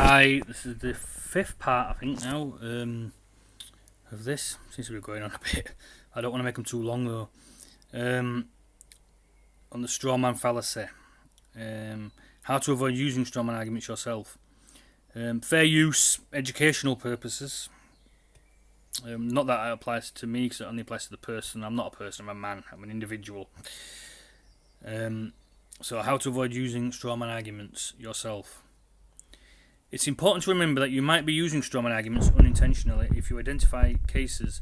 Hi, this is the fifth part, I think, now, of this. Seems to be going on a bit. I don't want to make them too long, though. On the strawman fallacy. How to avoid using strawman arguments yourself. Fair use, educational purposes. Not that it applies to me, because it only applies to the person. I'm not a person, I'm a man. I'm an individual. So how to avoid using strawman arguments yourself. It's important to remember that you might be using strawman arguments unintentionally if you identify cases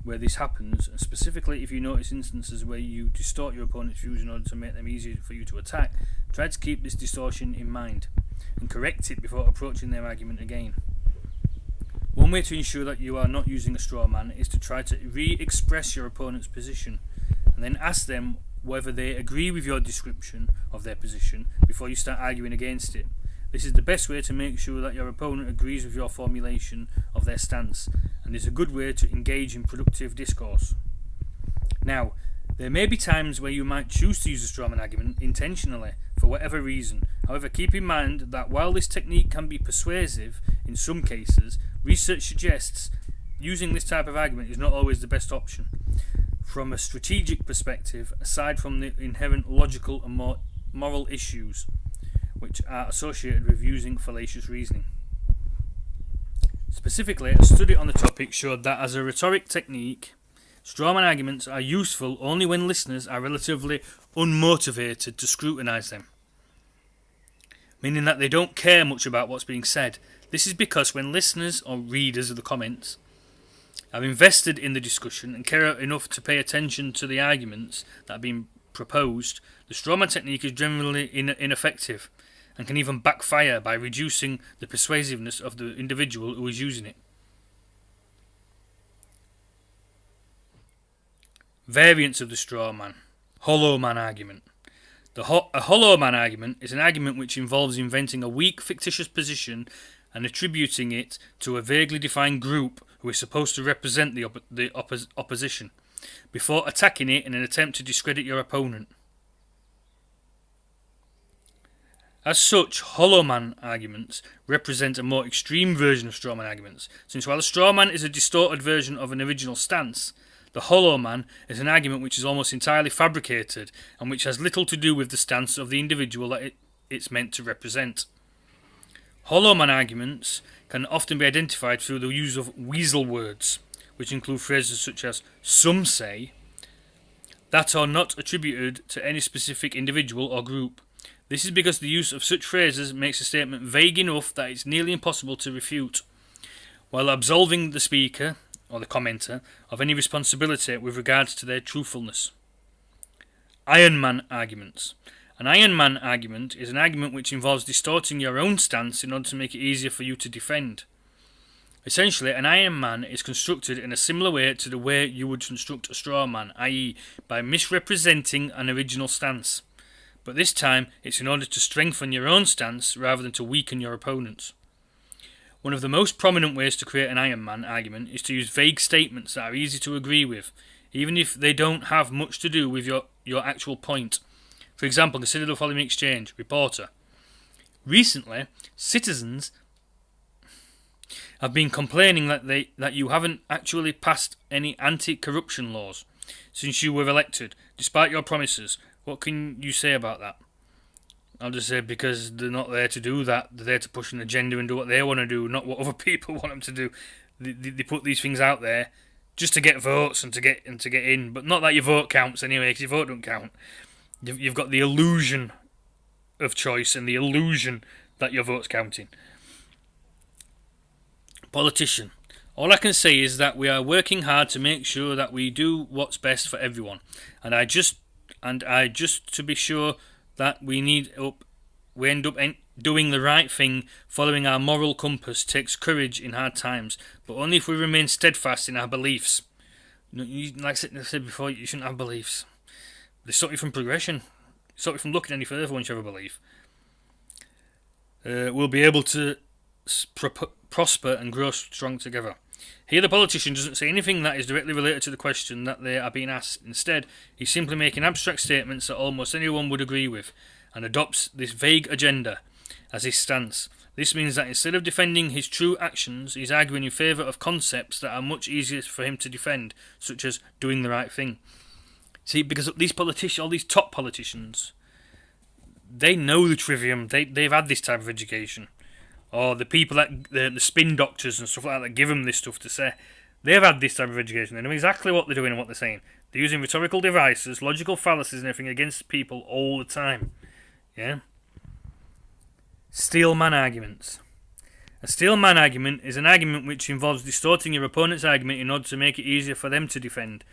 where this happens, and specifically if you notice instances where you distort your opponent's views in order to make them easier for you to attack. Try to keep this distortion in mind and correct it before approaching their argument again. One way to ensure that you are not using a strawman is to try to re-express your opponent's position and then ask them whether they agree with your description of their position before you start arguing against it. This is the best way to make sure that your opponent agrees with your formulation of their stance, and is a good way to engage in productive discourse. Now, there may be times where you might choose to use a strawman argument intentionally, for whatever reason. However, keep in mind that while this technique can be persuasive in some cases, research suggests using this type of argument is not always the best option. From a strategic perspective, aside from the inherent logical and moral issues which are associated with using fallacious reasoning. Specifically, a study on the topic showed that as a rhetoric technique, strawman arguments are useful only when listeners are relatively unmotivated to scrutinise them, meaning that they don't care much about what's being said. This is because when listeners or readers of the comments are invested in the discussion and care enough to pay attention to the arguments that are being proposed, the strawman technique is generally ineffective and can even backfire by reducing the persuasiveness of the individual who is using it. Variants of the strawman. Hollow man argument. A hollow man argument is an argument which involves inventing a weak, fictitious position and attributing it to a vaguely defined group who is supposed to represent the opposition, before attacking it in an attempt to discredit your opponent. As such, hollow man arguments represent a more extreme version of strawman arguments, since while a strawman is a distorted version of an original stance, the hollow man is an argument which is almost entirely fabricated and which has little to do with the stance of the individual that it's meant to represent. Hollow man arguments can often be identified through the use of weasel words, which include phrases such as "some say," that are not attributed to any specific individual or group. This is because the use of such phrases makes a statement vague enough that it's nearly impossible to refute, while absolving the speaker, or the commenter, of any responsibility with regards to their truthfulness. Iron Man arguments. An Iron Man argument is an argument which involves distorting your own stance in order to make it easier for you to defend. Essentially, an Iron Man is constructed in a similar way to the way you would construct a straw man, i.e. by misrepresenting an original stance. But this time, it's in order to strengthen your own stance rather than to weaken your opponent's. One of the most prominent ways to create an Iron Man argument is to use vague statements that are easy to agree with, even if they don't have much to do with your actual point. For example, consider the following exchange. Reporter: recently, citizens have been complaining that you haven't actually passed any anti-corruption laws since you were elected, despite your promises. What can you say about that? I'll just say because they're not there to do that. They're there to push an agenda and do what they want to do, not what other people want them to do. They put these things out there just to get votes and to get in, but not that your vote counts anyway, because your vote don't count. You've got the illusion of choice and the illusion that your vote's counting. Politician. All I can say is that we are working hard to make sure that we do what's best for everyone, and I just to be sure that we end up doing the right thing, following our moral compass takes courage in hard times, but only if we remain steadfast in our beliefs. Like I said before, you shouldn't have beliefs. They stop you from progression. They stop you from looking any further once you have a belief. We'll be able to prosper and grow strong together. Here the politician doesn't say anything that is directly related to the question that they are being asked. Instead, he's simply making abstract statements that almost anyone would agree with, and adopts this vague agenda. as his stance. This means that instead of defending his true actions, he's arguing in favour of concepts that are much easier for him to defend, such as doing the right thing. See, because these politicians, all these top politicians, they know the trivium. They've had this type of education. Or the people that the spin doctors and stuff like that give them this stuff to say, they've had this type of education. They know exactly what they're doing and what they're saying. They're using rhetorical devices, logical fallacies, and everything against people all the time. Yeah. Strawman arguments. A strawman argument is an argument which involves distorting your opponent's argument in order to make it easier for them to defend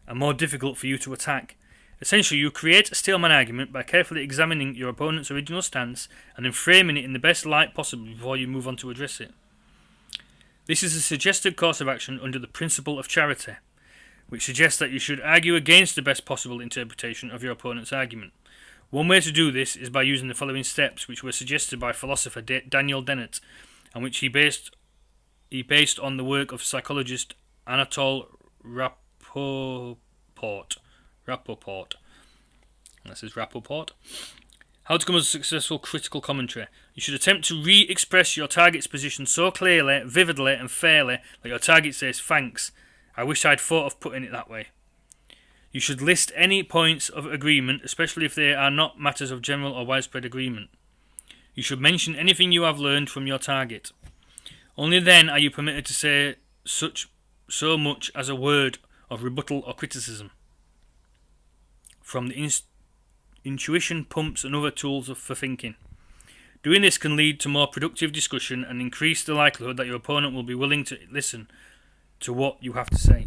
and more difficult for you to attack. Essentially, you create a strawman argument by carefully examining your opponent's original stance and then framing it in the best light possible before you move on to address it. This is a suggested course of action under the principle of charity, which suggests that you should argue against the best possible interpretation of your opponent's argument. One way to do this is by using the following steps, which were suggested by philosopher Daniel Dennett, and which he based on the work of psychologist Anatole Rapoport. This is Rapoport. How to come as a successful critical commentary. You should attempt to re-express your target's position so clearly, vividly, and fairly that your target says, "Thanks, I wish I'd thought of putting it that way." You should list any points of agreement, especially if they are not matters of general or widespread agreement. You should mention anything you have learned from your target. Only then are you permitted to say so much as a word of rebuttal or criticism. From the intuition pumps and other tools for thinking. Doing this can lead to more productive discussion and increase the likelihood that your opponent will be willing to listen to what you have to say.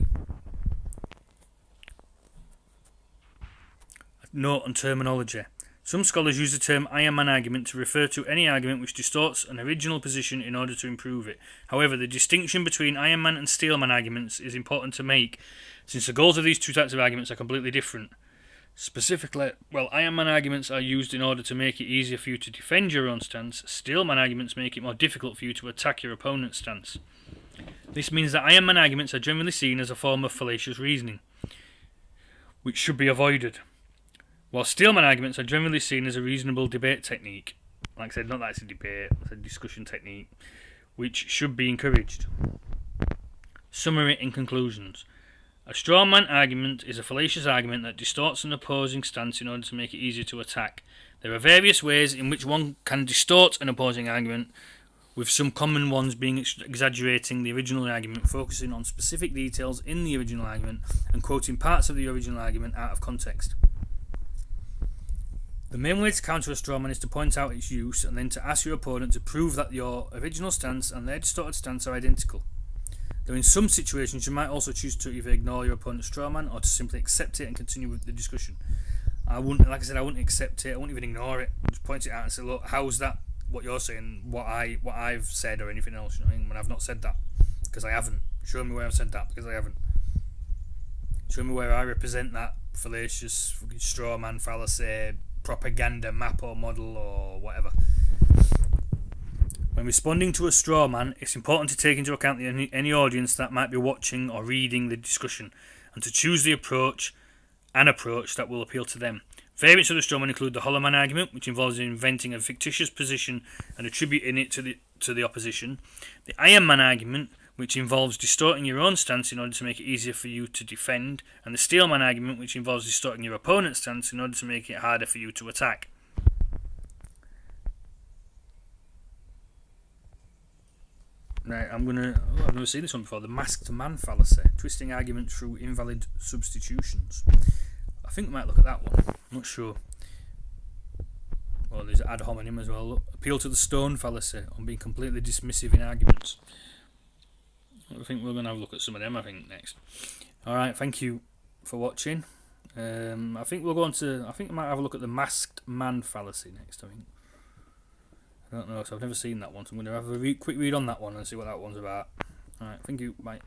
Note on terminology. Some scholars use the term Iron Man argument to refer to any argument which distorts an original position in order to improve it. However, the distinction between Iron Man and strawman arguments is important to make, since the goals of these two types of arguments are completely different. Specifically, while Iron Man arguments are used in order to make it easier for you to defend your own stance, strawman arguments make it more difficult for you to attack your opponent's stance. This means that Iron Man arguments are generally seen as a form of fallacious reasoning, which should be avoided, while strawman arguments are generally seen as a reasonable debate technique. Like I said, not that it's a debate, it's a discussion technique, which should be encouraged. Summary and conclusions. A strawman argument is a fallacious argument that distorts an opposing stance in order to make it easier to attack. There are various ways in which one can distort an opposing argument, with some common ones being exaggerating the original argument, focusing on specific details in the original argument, and quoting parts of the original argument out of context. The main way to counter a strawman is to point out its use and then to ask your opponent to prove that your original stance and their distorted stance are identical. Though in some situations you might also choose to either ignore your opponent's strawman or to simply accept it and continue with the discussion. I wouldn't accept it, I wouldn't even ignore it. I'd just point it out and say, look, how's that what you're saying, what I've said or anything else, you know what I mean? When I've not said that, because I haven't. Show me where I've said that, because I haven't. Show me where I represent that fallacious strawman fallacy, propaganda map or model or whatever. When responding to a strawman, it's important to take into account any audience that might be watching or reading the discussion, and to choose an approach that will appeal to them. Variants of the strawman include the hollow man argument, which involves inventing a fictitious position and attributing it to the opposition. The Iron Man argument, which involves distorting your own stance in order to make it easier for you to defend, and the strawman argument, which involves distorting your opponent's stance in order to make it harder for you to attack. Right, I've never seen this one before. The masked man fallacy, twisting arguments through invalid substitutions. I think we might look at that one. I'm not sure. Well, there's ad hominem as well. Look, appeal to the stone fallacy on being completely dismissive in arguments. I think we're going to have a look at some of them, next. Alright, thank you for watching. I think we'll go on to... I think I might have a look at the masked man fallacy next, I don't know, so I've never seen that one, so I'm going to have a quick read on that one and see what that one's about. Alright, thank you, bye.